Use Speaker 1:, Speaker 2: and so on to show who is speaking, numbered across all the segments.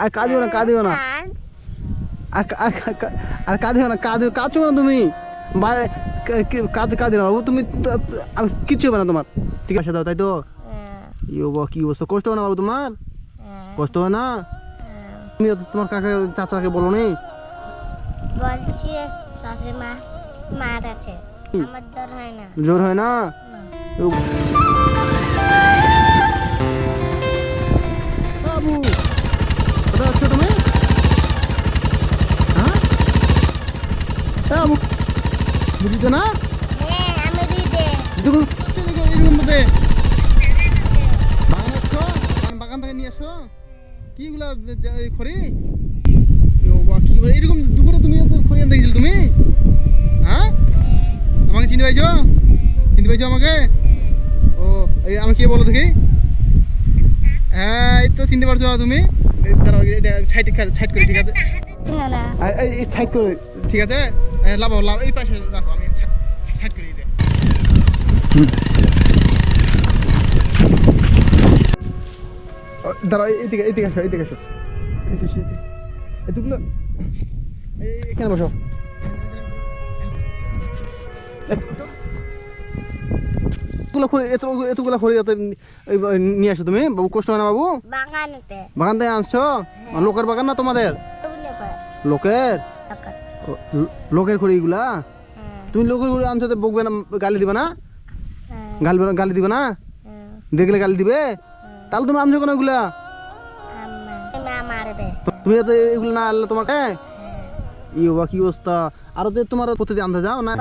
Speaker 1: আর কাঁদিও না, কাঁদিও না, আর কাঁদিও না, কাঁদছো না তুমি, কাঁদিও না বাবু তুমি, কিচ্ছু হবে না তোমার, ঠিক আছে দাও, তাই তো? কি অবস্থা, কষ্ট হয় না বাবু তোমার? কষ্ট হয় না? তুমি তোমার কাকা চাচাকে বলো নি?
Speaker 2: বলছি শাশুড়িমা মার আছে, আমার জ্বর হয় না।
Speaker 1: জ্বর হয় না? বাবু কোথায় আছো তুমি? হ্যাঁ বাবু বুঝিত না?
Speaker 2: হ্যাঁ আমি দিদে
Speaker 1: এরকম মধ্যে বাগান আসছো, বাগান থেকে নিয়ে আসো কিগুলা খড়ি, কি এরকম দুপুরে তুমি খড়ি আনতে গেছিলে তুমি? হ্যাঁ আমাকে চিনতে পাইছো? চিনতে পাইছো আমাকে? ও আমি কে বলো দেখি? হ্যাঁ এই তো চিনতে পারছো তুমি, সাইড করে, ঠিক আছে সাইড করে, ঠিক আছে লাভ এই পাশে রাখো, আমি সাইড করে দিই। দাঁড়াও এইদিকে আসো, এইদিকে আসো, এতগুলো এখানে বসো, এতগুলো খড়ি নিয়ে আসো তুমি বাবু, কষ্ট হয় না বাবু? বাগান থেকে আনছো? লোকের বাগান না তোমাদের? লোকের খড়ি এগুলা? তুমি লোকের খড়ি আনছো, বকবে না, গালি দিবে না? গালি দিবে না? দেখলে গালি দিবে? তাহলে তুমি আনছো কেন এগুলা? তুমি এগুলো না আনলে তোমাকে কি অবস্থা। আরো তো তোমার প্রতিদিন আনতে যাও না?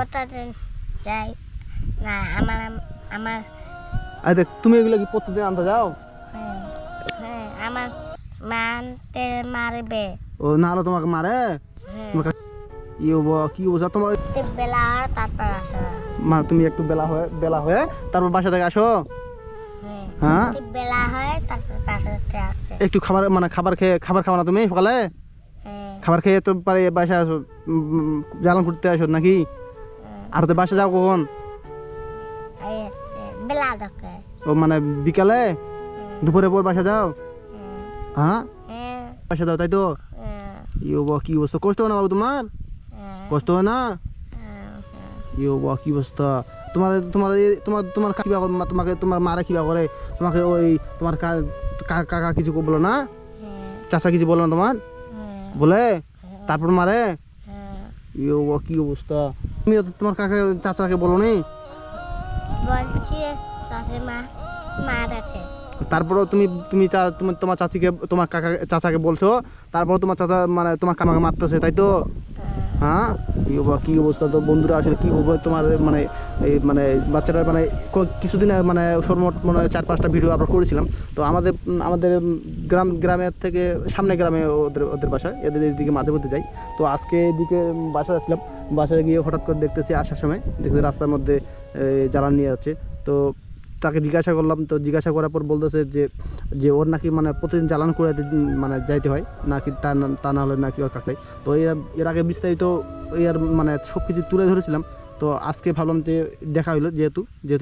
Speaker 1: তুমি এগুলো কি প্রতিদিন আনতে যাও?
Speaker 2: আমার মানতে মারবে।
Speaker 1: ও না হলে তোমাকে মারে? কি অবস্থা তোমার?
Speaker 2: বেলা হয় তারপর আসো।
Speaker 1: তুমি একটু বেলা হয়ে তারপর বাসা থেকে আসো? হ্যাঁ
Speaker 2: বেলা হয় তারপর বাসা থেকে আসে।
Speaker 1: একটু খাবার খাও না তুমি সকালে? খাবার খেয়ে তো পারে বাসা আসো, জ্বালান করতে আসো নাকি? আর তো বাসা যাও কখন?
Speaker 2: বেলা দেখে।
Speaker 1: ও বিকালে, দুপুরে পর বাসা যাও? হ্যাঁ বাসা দাও, তাই তো? কি অবস্থা, কষ্ট হয় না বাবু তোমার? কষ্ট হয় না? কি অবস্থা তোমার, তোমাকে তোমার মারা কিবা করে তোমাকে? ওই তোমার কাকা কিছু বলো না? চাচা কিছু বলো না তোমার? বলে তারপর মারে? কি অবস্থা, তুমি তোমার কাকা চাচাকে বলো নি?
Speaker 2: বলছি শাশুড়িমা মার আছে।
Speaker 1: তারপরও তুমি তোমার চাচিকে, তোমার কাকা চাচাকে বলছো, তারপর তোমার চাচা তোমার কামাকে মারতেছে, তাই তো? হ্যাঁ কি অবস্থা তো বন্ধুরা, আসলে কি হবে তোমার এই বাচ্চারা কিছুদিন সর্বমোট 4-5টা ভিডিও আমরা করেছিলাম। তো আমাদের গ্রামের থেকে সামনে গ্রামে ওদের বাসায়, এদের দিকে মাঝে মধ্যে যাই। তো আজকে এদিকে বাসায় আসলাম, বাসায় গিয়ে হঠাৎ করে দেখতেছি আসার সময় দেখতে রাস্তার মধ্যে জ্বালান নিয়ে যাচ্ছে। তো তাকে জিজ্ঞাসা করলাম, তো জিজ্ঞাসা করার পর বলতেছে যে ওর নাকি প্রতিদিন জ্বালান করে যাইতে হয় নাকি, তা না হলে নাকি ওর কাকাই। তো এর আগে বিস্তারিত এর সব কিছু তুলে ধরেছিলাম। তো আজকে ভাবলাম যে দেখা হইলো, যেহেতু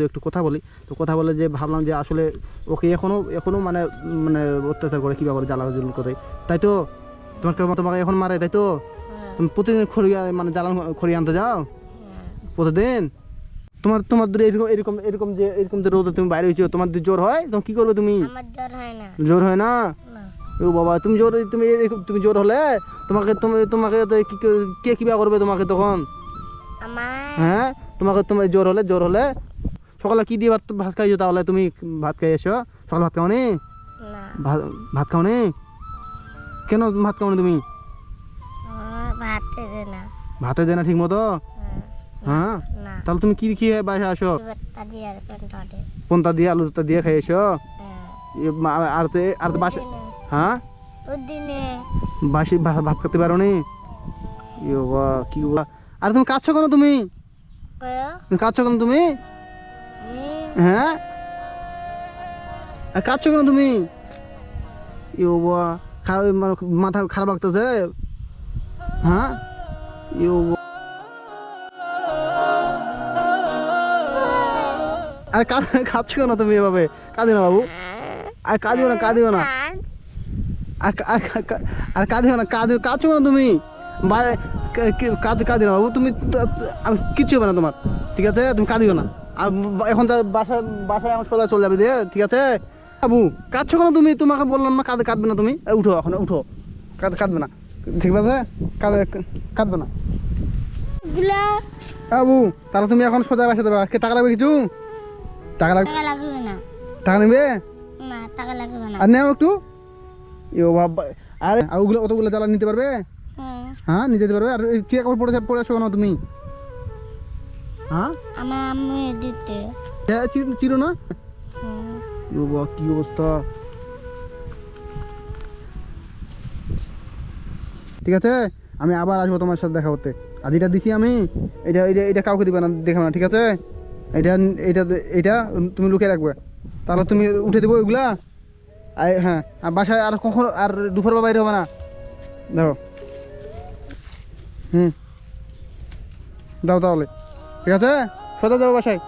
Speaker 1: একটু কথা বলি, তো কথা বলে যে ভাবলাম যে আসলে ওকে এখনো অত্যাচার করে, কীভাবে জ্বালান করে, তাই তো? তোমাকে এখন মারে, তাই তো? তুমি প্রতিদিন জ্বালান খড়ি আনতে যাও প্রতিদিন? তোমার এরকম যে রোদে তুমি বাইরে হয়েছো, তোমার জ্বর হয়, তখন কি করবে তুমি? জ্বর হয় না? ও বাবা, তুমি জ্বর হলে তোমাকে কে কিবা করবে তোমাকে তখন? হ্যাঁ তোমার জ্বর হলে সকালে কি দিয়ে ভাত খাইছো? তাহলে তুমি ভাত খাই এসো, সকালে ভাত খাওনি? ভাত খাওনি কেন? ভাত খাওনি তুমি? ভাতে দেয় না ঠিক মতো? হ্যাঁ তাহলে তুমি কি খেয়ে বাসা আসো? পন্তা দিয়ে আলু দিয়ে খাই এসো? আর তো বাসা, হ্যাঁ বাসি ভাত খেতে পারো নি? কি আর তুমি কাঁদছো কেন? তুমি কাঁদছো কেন তুমি? হ্যাঁ কাঁদছো কেন তুমি? মাথা খারাপ লাগতেছে? হ্যাঁ আর কাঁদছো কেন তুমি এভাবে? কাঁদিও না বাবু, আর কাঁদিও না, আর কাঁদিও না, কাঁদছো না তুমি, কাঁদিও না বাবু, তুমি আমি কিচ্ছু হবে না তোমার, ঠিক আছে? তুমি কাঁদিও না। আর এখন তার বাসায় আমার সোজা চলে যাবে দিয়ে, ঠিক আছে? বাবু কাঁদছো কেন তুমি? তোমাকে বললাম না কাঁদবে না তুমি। উঠো এখন, উঠো, কাঁদবে না, ঠিক আছে? কাঁদবে না
Speaker 2: গুলা
Speaker 1: বাবু। তাহলে তুমি এখন সোজা বাসা দেবে। আজকে টাকা লাগবে কিছু? টাকা লাগবে?
Speaker 2: টাকা লাগবে না।
Speaker 1: টাকা নেবে?
Speaker 2: না, টাকা লাগবে না।
Speaker 1: আর নেও একটু। ইও বাবা, আরে আর ওগুলো অতগুলো জ্বালা নিতে পারবে?
Speaker 2: হুম,
Speaker 1: হ্যাঁ নিতে যেতে পারবে। আর কি কাপড় পরে আসো না তুমি? হ্যাঁ
Speaker 2: আমার আম্মু দিতে।
Speaker 1: চিরো না?
Speaker 2: হুম,
Speaker 1: ইও বাবা, কি অবস্থা। ঠিক আছে, আমি আবার আসবো তোমার সাথে দেখা করতে। আজ এটা দিছি আমি, এটা এটা এটা কাউকে দিবে না, দেখো না, ঠিক আছে? এটা এটা এটা তুমি লুকিয়ে রাখবে। তাহলে তুমি উঠে দেবো এগুলা। হ্যাঁ, আর বাসায় আর কখনো আর দুপুরবেলা বাইরে হবে না, ধরো। দাও তাহলে, ঠিক আছে? সোজা যাবো বাসায়।